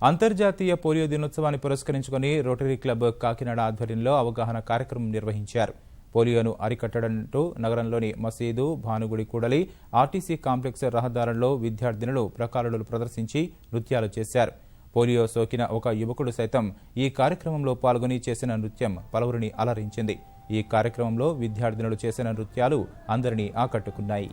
అంతర్జాతీయ పోలియో దినోత్సవాన్ని పురస్కరించుకుని రోటరీ క్లబ్ కాకినాడ ఆధ్వర్యంలో అవగాహన కార్యక్రమం నిర్వహించారు. పోలియోను అరికట్టడంతో నగరంలోని మసీదు, భానుగుడి కూడలి, ఆర్టీసీ కాంప్లెక్స్ రహదారుల్లో విద్యార్థినులు ప్రకారాలు ప్రదర్శించి నృత్యాలు చేశారు. పోలియో సోకిన ఒక యువకుడు సైతం ఈ కార్యక్రమంలో పాల్గొని చేసిన నృత్యం పలువురిని అలరించింది. ఈ కార్యక్రమంలో విద్యార్థినులు చేసిన నృత్యాలు అందరినీ ఆకట్టుకున్నాయి.